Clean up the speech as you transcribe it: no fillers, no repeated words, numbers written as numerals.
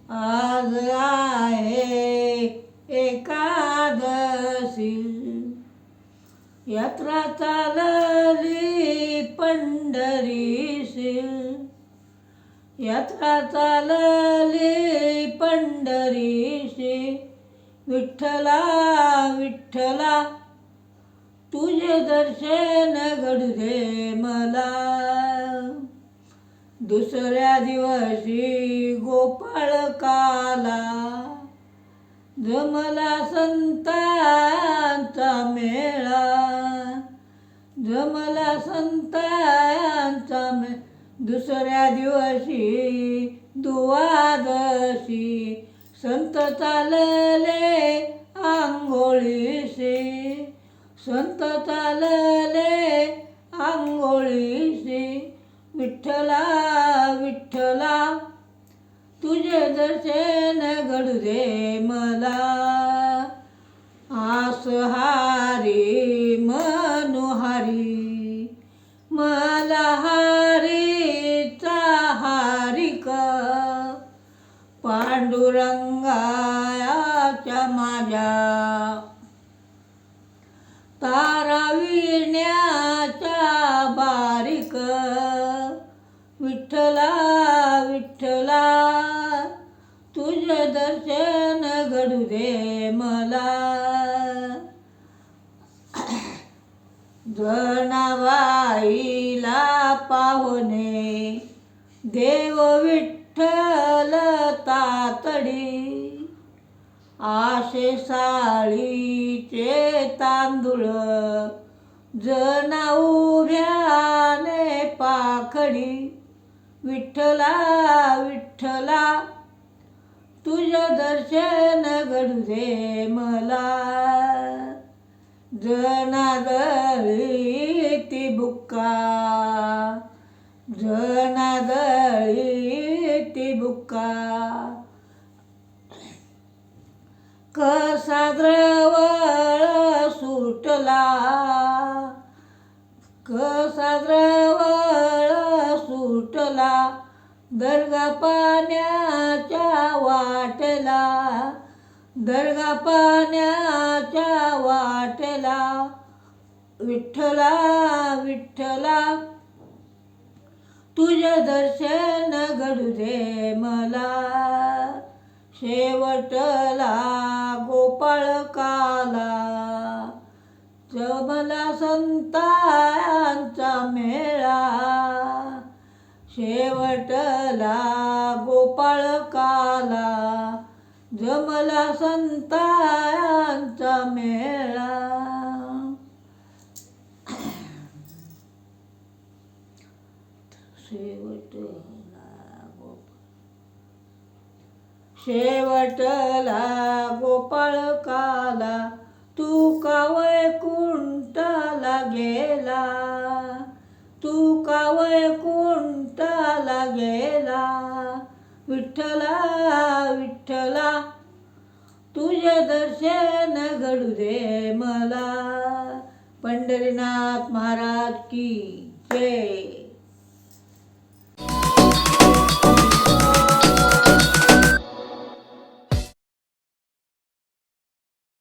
आज आहे एकादशी, यात्रा चालली पंढरीशी, यात्रा चालली पंढरीशी. विठ्ठला विठ्ठला तुझे दर्शन घडू दे मला. दुसऱ्या दिवशी गोपाळकाला जमला संतांचा मेळा, जमला संतांचा मेळा. दुसऱ्या दिवशी द्वादशी संत चालले आंघोळीशी, संत चालले आंघोळीशी. विठ्ठला विठ्ठला तुझे दर्शन घडू दे मला. आसहारी मनोहारी मला हारीचा हारिक, पांडुरंगाच्या माझ्या तारा विण्याच्या बारीक. विठ्ठला विठ्ठला तुझे दर्शन घडू दे मला. जनाबाईला पाहुणे देव विठ्ठल तातडी, आशे साळीचे तांदूळ जना उभ्याने पाखडी. विठ्ठला विठ्ठला तुझे दर्शन घडू दे मला. जनादळी ती बुक्का, जनादळी ती बुक्का. कसा द्रवळ सुटला, कसा द्रवळ सुटला. दर्गा पाण्याच्या वाटेला, दर्गा पाण्याच्या वाटेला. विठ्ठला विठ्ठला तुझे दर्शन घडू दे मला. शेवटला गोपाळकाला जमला संतांचा मेळा, शेवटला गोपाळकाला जमला संतांचा मेळा. शेवटला गोपाळकाला तू का वैकुंठाला गेला, तू का वैकुंठाला गेला. विठ्ठला विठ्ठला तुझे दर्शन घडू दे मला. पंढरीनाथ महाराज की जय.